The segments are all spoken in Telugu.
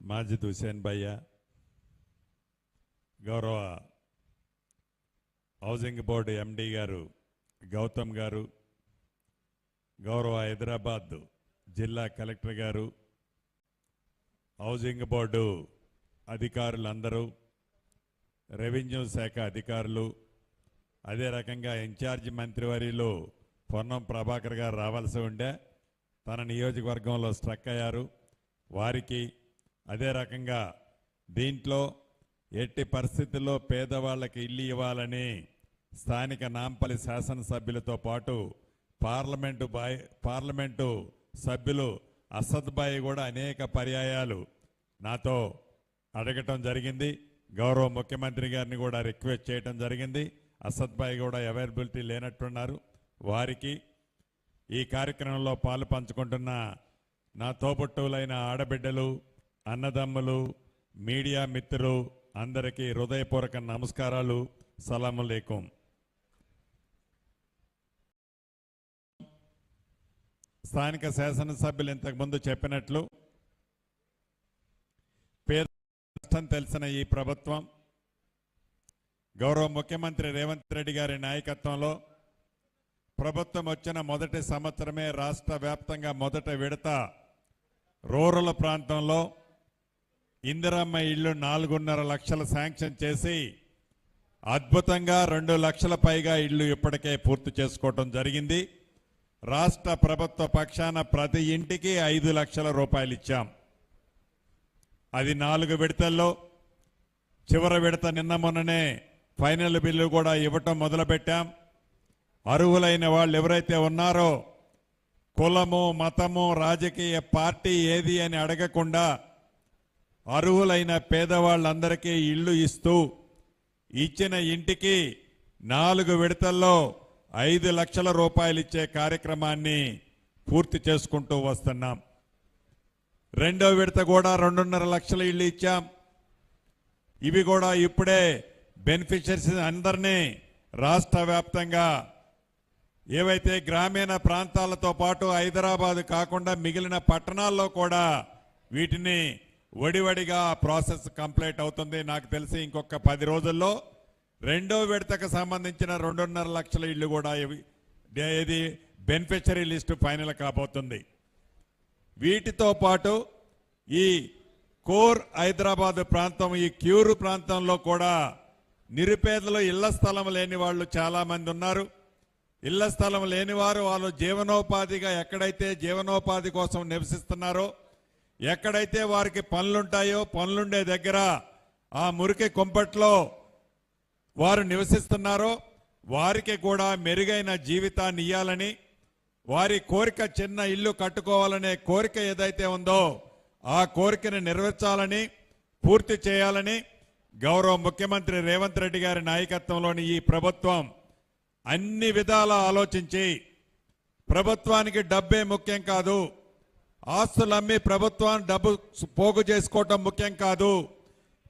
మాజిద్ హుసేన్ భయ్య, గౌరవ హౌసింగ్ బోర్డు ఎండి గారు గౌతమ్ గారు, గౌరవ హైదరాబాద్ జిల్లా కలెక్టర్ గారు, హౌసింగ్ బోర్డు అధికారులందరూ, రెవెన్యూ శాఖ అధికారులు, అదే రకంగా ఇన్ఛార్జి మంత్రివర్యులు పొన్నం ప్రభాకర్ గారు రావాల్సి ఉండే తన నియోజకవర్గంలో స్ట్రక్ అయ్యారు. వారికి అదే రకంగా దీంట్లో ఎట్టి పరిస్థితుల్లో పేదవాళ్ళకి ఇల్లు ఇవ్వాలని స్థానిక నాంపల్లి శాసనసభ్యులతో పాటు పార్లమెంటు సభ్యులు అసద్ బాయ్ కూడా అనేక పర్యాయాలు నాతో అడగటం జరిగింది. గౌరవ ముఖ్యమంత్రి గారిని కూడా రిక్వెస్ట్ చేయటం జరిగింది. అసద్ బాయ్ కూడా అవైలబిలిటీ లేనట్టున్నారు. వారికి ఈ కార్యక్రమంలో పాలు పంచుకుంటున్న నా తోబుట్టువులైన ఆడబిడ్డలు, అన్నదమ్ములు, మీడియా మిత్రులు అందరికీ హృదయపూర్వక నమస్కారాలు. సలాములేకుం. స్థానిక శాసనసభ్యులు ఇంతకుముందు చెప్పినట్లు పేద కష్టం తెలిసిన ఈ ప్రభుత్వం గౌరవ ముఖ్యమంత్రి రేవంత్ రెడ్డి గారి నాయకత్వంలో ప్రభుత్వం వచ్చిన మొదటి సంవత్సరమే రాష్ట్ర వ్యాప్తంగా మొదట విడత రూరల్ ప్రాంతంలో ఇందిరమ్మ ఇళ్లు 4.5 లక్షలు శాంక్షన్ చేసి అద్భుతంగా 2 లక్షల పైగా ఇళ్లు ఇప్పటికే పూర్తి చేసుకోవటం జరిగింది. రాష్ట్ర ప్రభుత్వ పక్షాన ప్రతి ఇంటికి 5 లక్షల రూపాయలు ఇచ్చాం. అది 4 విడతల్లో చివరి విడత నిన్న మొన్ననే ఫైనల్ బిల్లు కూడా ఇవ్వటం మొదలుపెట్టాం. అర్హులైన వాళ్ళు ఎవరైతే ఉన్నారో కులము, మతము, రాజకీయ పార్టీ ఏది అని అడగకుండా అర్హులైన పేదవాళ్ళందరికీ ఇళ్లు ఇస్తూ ఇచ్చిన ఇంటికి 4 విడతల్లో 5 లక్షల రూపాయలు ఇచ్చే కార్యక్రమాన్ని పూర్తి చేసుకుంటూ వస్తున్నాం. రెండో విడత కూడా 2.5 లక్షల ఇళ్లు ఇచ్చాం. ఇవి కూడా ఇప్పుడే బెనిఫిషరీస్ అందరినీ రాష్ట్ర వ్యాప్తంగా ఏవైతే గ్రామీణ ప్రాంతాలతో పాటు హైదరాబాద్ కాకుండా మిగిలిన పట్టణాల్లో కూడా వీటిని వడివడిగా ప్రాసెస్ కంప్లీట్ అవుతుంది. నాకు తెలిసి ఇంకొక 10 రోజుల్లో రెండో విడతకు సంబంధించిన 2.5 లక్షల ఇళ్లు కూడా ఇది బెనిఫిషరీ లిస్టు ఫైనల్ కాబోతుంది. వీటితో పాటు ఈ కోర్ హైదరాబాద్ ప్రాంతం, ఈ క్యూరు ప్రాంతంలో కూడా నిరుపేదలు ఇళ్ల స్థలం లేని వాళ్ళు చాలా మంది ఉన్నారు. ఇళ్ల స్థలం లేని వారు వాళ్ళు జీవనోపాధిగా ఎక్కడైతే జీవనోపాధి కోసం నివసిస్తున్నారో, ఎక్కడైతే వారికి పనులుంటాయో పనులుండే దగ్గర ఆ మురికి కుంపట్లో వారు నివసిస్తున్నారో వారికి కూడా మెరుగైన జీవితాన్ని ఇవ్వాలని, వారి కోరిక చిన్న ఇల్లు కట్టుకోవాలనే కోరిక ఏదైతే ఉందో ఆ కోరికను నెరవేర్చాలని, పూర్తి చేయాలని గౌరవ ముఖ్యమంత్రి రేవంత్ రెడ్డి గారి నాయకత్వంలోని ఈ ప్రభుత్వం అన్ని విధాలా ఆలోచించి, ప్రభుత్వానికి డబ్బే ముఖ్యం కాదు, ఆస్తులు అమ్మి ప్రభుత్వాన్ని డబ్బు పోగు చేసుకోవటం ముఖ్యం కాదు,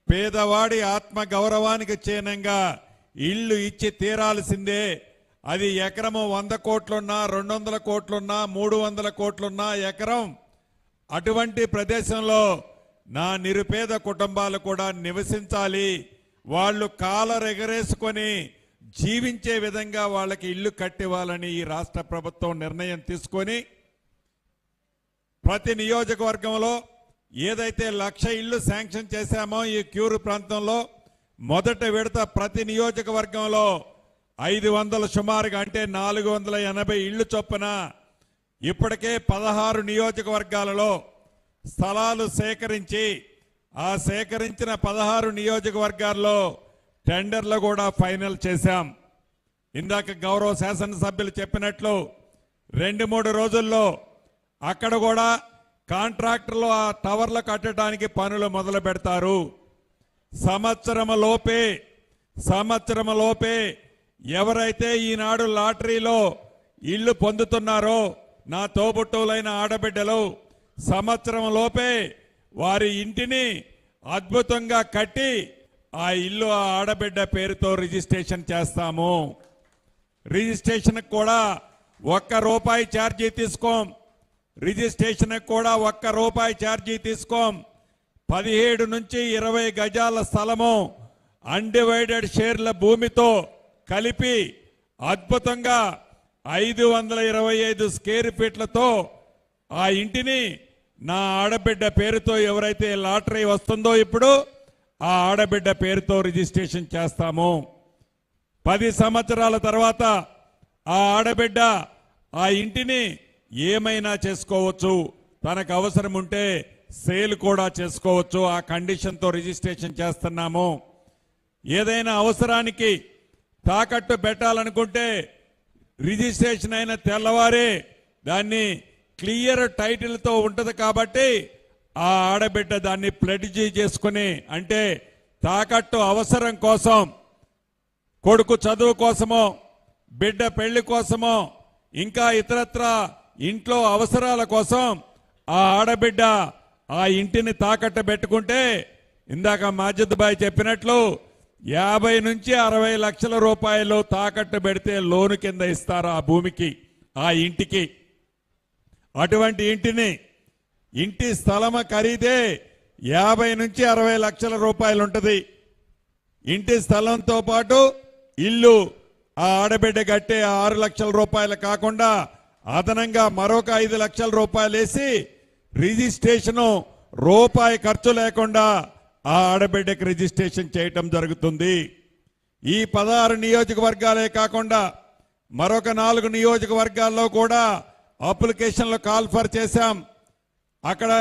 పేదవాడి ఆత్మ గౌరవానికి చిహ్నంగా ఇల్లు ఇచ్చి తీరాల్సిందే. అది ఎకరము 100 కోట్లున్నా, 200 కోట్లున్నా, 300 కోట్లున్నా ఎకరం అటువంటి ప్రదేశంలో నా నిరుపేద కుటుంబాలు కూడా నివసించాలి. వాళ్ళు కాలరెగరేసుకొని జీవించే విధంగా వాళ్ళకి ఇల్లు కట్టివ్వాలని ఈ రాష్ట్ర ప్రభుత్వం నిర్ణయం తీసుకొని ప్రతి నియోజకవర్గంలో ఏదైతే 1,00,000 ఇళ్లు శాంక్షన్ చేశామో ఈ క్యూరు ప్రాంతంలో మొదటి విడత ప్రతి నియోజకవర్గంలో 500 సుమారుగా అంటే 480 ఇళ్లు చొప్పున ఇప్పటికే 16 నియోజకవర్గాలలో స్థలాలు సేకరించి ఆ సేకరించిన 16 నియోజకవర్గాల్లో టెండర్లు కూడా ఫైనల్ చేశాం. ఇందాక గౌరవ శాసనసభ్యులు చెప్పినట్లు 2-3 రోజుల్లో అక్కడ కూడా కాంట్రాక్టర్లు ఆ టవర్లు కట్టడానికి పనులు మొదలు పెడతారు. సంవత్సరం లోపే ఎవరైతే ఈనాడు లాటరీలో ఇల్లు పొందుతున్నారో నా తోబుట్టువులైన ఆడబిడ్డలు సంవత్సరం లోపే వారి ఇంటిని అద్భుతంగా కట్టి ఆ ఇల్లు ఆ ఆడబిడ్డ పేరుతో రిజిస్ట్రేషన్ చేస్తాము. రిజిస్ట్రేషన్ కూడా ₹1 ఛార్జీ తీసుకోం. రిజిస్ట్రేషన్ కూడా ₹1 ఛార్జీ తీసుకోం. 17 నుంచి 20 గజాల స్థలము అన్డివైడెడ్ షేర్ల భూమితో కలిపి అద్భుతంగా 525 స్క్వేర్ ఫీట్లతో ఆ ఇంటిని నా ఆడబిడ్డ పేరుతో ఎవరైతే లాటరీ వస్తుందో ఇప్పుడు ఆ ఆడబిడ్డ పేరుతో రిజిస్ట్రేషన్ చేస్తాము. 10 సంవత్సరాల తర్వాత ఆ ఆడబిడ్డ ఆ ఇంటిని ఏమైనా చేసుకోవచ్చు, తనకు అవసరం ఉంటే సేల్ కూడా చేసుకోవచ్చు. ఆ కండిషన్తో రిజిస్ట్రేషన్ చేస్తున్నాము. ఏదైనా అవసరానికి తాకట్టు పెట్టాలనుకుంటే రిజిస్ట్రేషన్ అయిన తెల్లవారే దాన్ని క్లియర్ టైటిల్తో ఉంటుంది కాబట్టి ఆ ఆడబిడ్డ దాన్ని ప్లెడ్జ్ చేసుకుని, అంటే తాకట్టు అవసరం కోసం, కొడుకు చదువు కోసమో బిడ్డ పెళ్లి కోసమో ఇంకా ఇతరత్ర ఇంట్లో అవసరాల కోసం ఆ ఆడబిడ్డ ఆ ఇంటిని తాకట్టు పెట్టుకుంటే ఇందాక మాజిద్ భాయ్ చెప్పినట్లు 50 నుంచి 60 లక్షల రూపాయలు తాకట్టు పెడితే లోను కింద ఇస్తారు ఆ భూమికి, ఆ ఇంటికి. అటువంటి ఇంటి స్థలమ ఖరీదే 50 నుంచి 60 లక్షల రూపాయలు ఉంటుంది. ఇంటి స్థలంతో పాటు ఇల్లు ఆ ఆడబిడ్డ కట్టే 6 లక్షల రూపాయలు కాకుండా అదనంగా మరొక 5 లక్షల రూపాయలు వేసి రిజిస్ట్రేషను రూపాయి ఖర్చు లేకుండా ఆ ఆడబిడ్డకి రిజిస్ట్రేషన్ చేయటం జరుగుతుంది. ఈ 16 నియోజకవర్గాలే కాకుండా మరొక 4 నియోజకవర్గాల్లో కూడా అప్లికేషన్లు కాల్ఫర్ చేశాం. అక్కడ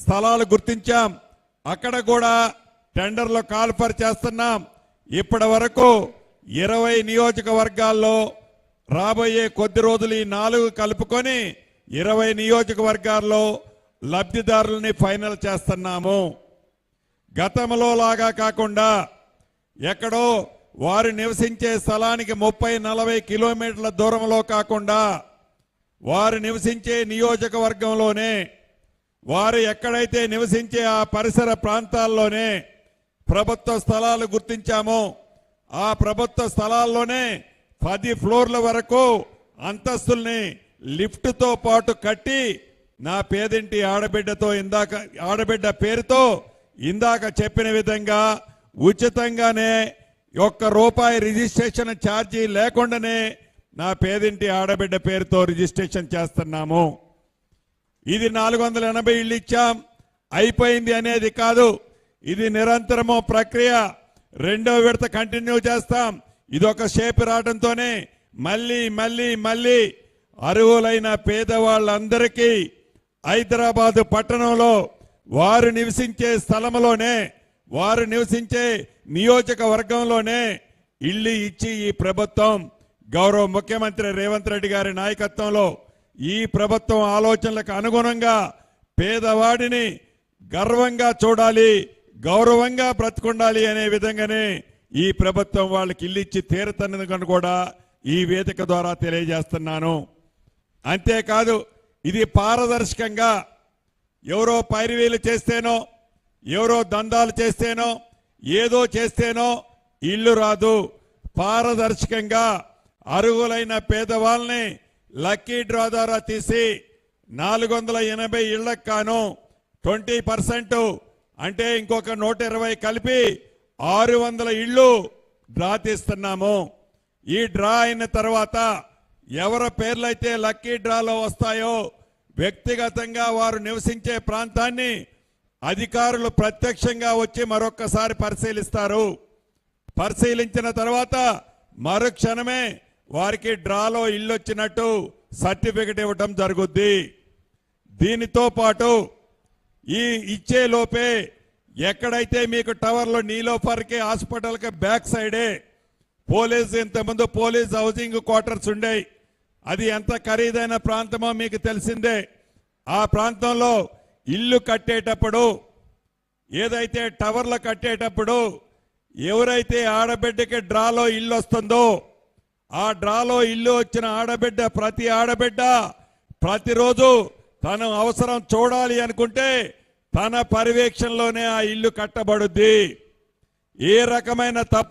స్థలాలు గుర్తించాం. అక్కడ కూడా టెండర్లు కాల్ఫర్ చేస్తున్నాం. ఇప్పటి వరకు 20 నియోజకవర్గాల్లో రాబోయే కొద్ది రోజులు ఈ 4 కలుపుకొని 20 నియోజకవర్గాల్లో లబ్ధిదారుల్ని ఫైనల్ చేస్తున్నాము. గతంలో లాగా కాకుండా ఎక్కడో వారు నివసించే స్థలానికి 30-40 కిలోమీటర్ల దూరంలో కాకుండా వారు నివసించే నియోజకవర్గంలోనే, వారు ఎక్కడైతే నివసించే ఆ పరిసర ప్రాంతాల్లోనే ప్రభుత్వ స్థలాలు గుర్తించామో ఆ ప్రభుత్వ స్థలాల్లోనే 10 ఫ్లోర్ల వరకు అంతస్తుల్ని లిఫ్ట్తో పాటు కట్టి నా పేదింటి ఆడబిడ్డ పేరుతో ఇందాక చెప్పిన విధంగా ఉచితంగానే ₹1 రిజిస్ట్రేషన్ ఛార్జీ లేకుండానే నా పేదింటి ఆడబిడ్డ పేరుతో రిజిస్ట్రేషన్ చేస్తున్నాము. ఇది 480 ఇళ్ళు ఇచ్చాం, అయిపోయింది అనేది కాదు. ఇది నిరంతరము ప్రక్రియ. 2వ విడత కంటిన్యూ చేస్తాం. ఇదొక షేప్ రావడంతోనే మళ్ళీ అర్హులైన పేదవాళ్ళందరికీ హైదరాబాదు పట్టణంలో వారు నివసించే స్థలంలోనే, వారు నివసించే నియోజకవర్గంలోనే ఇల్లు ఇచ్చి ఈ ప్రభుత్వం గౌరవ ముఖ్యమంత్రి రేవంత్ రెడ్డి గారి నాయకత్వంలో ఈ ప్రభుత్వం ఆలోచనలకు అనుగుణంగా పేదవాడిని గర్వంగా చూడాలి, గౌరవంగా బ్రతుకుండాలి అనే విధంగానే ఈ ప్రభుత్వం వాళ్ళకి ఇల్లు ఇచ్చి తీరుతున్నదని కూడా ఈ వేదిక ద్వారా తెలియజేస్తున్నాను. అంతేకాదు ఇది పారదర్శకంగా ఎవరో పైరువీలు చేస్తేనో, ఎవరో దందాలు చేస్తేనో, ఏదో చేస్తేనో ఇల్లు రాదు. పారదర్శకంగా అర్హులైన పేదవాళ్ళని లక్కీ డ్రా ద్వారా తీసి 480 ఇళ్లకు కాను 20% అంటే ఇంకొక 120 కలిపి 600 ఇళ్ళు డ్రా తీస్తున్నాము. ఈ డ్రా అయిన తర్వాత ఎవరి పేర్లైతే లక్కీ డ్రాలో వస్తాయో వ్యక్తిగతంగా వారు నివసించే ప్రాంతాన్ని అధికారులు ప్రత్యక్షంగా వచ్చి మరొక్కసారి పరిశీలిస్తారు. పరిశీలించిన తర్వాత మరుక్షణమే వారికి డ్రాలో ఇల్లు వచ్చినట్టు సర్టిఫికెట్ ఇవ్వటం జరుగుద్ది. దీనితో పాటు ఈ ఇచ్చే లోపే ఎక్కడైతే మీకు టవర్లో నీలోఫర్కి హాస్పిటల్కి బ్యాక్ సైడే ఇంతకుముందు పోలీస్ హౌసింగ్ క్వార్టర్స్ ఉండేవి. అది ఎంత ఖరీదైన ప్రాంతమో మీకు తెలిసిందే. ఆ ప్రాంతంలో ఇల్లు కట్టేటప్పుడు, ఏదైతే టవర్లు కట్టేటప్పుడు ఎవరైతే ఆడబిడ్డకి డ్రాలో ఇల్లు వస్తుందో ఆ డ్రాలో ఇల్లు వచ్చిన ప్రతి ఆడబిడ్డ ప్రతిరోజు తను అవసరం చూడాలి అనుకుంటే తన పర్యవేక్షణలోనే ఆ ఇల్లు కట్టబడుద్ది. ఏ రకమైన తప్పు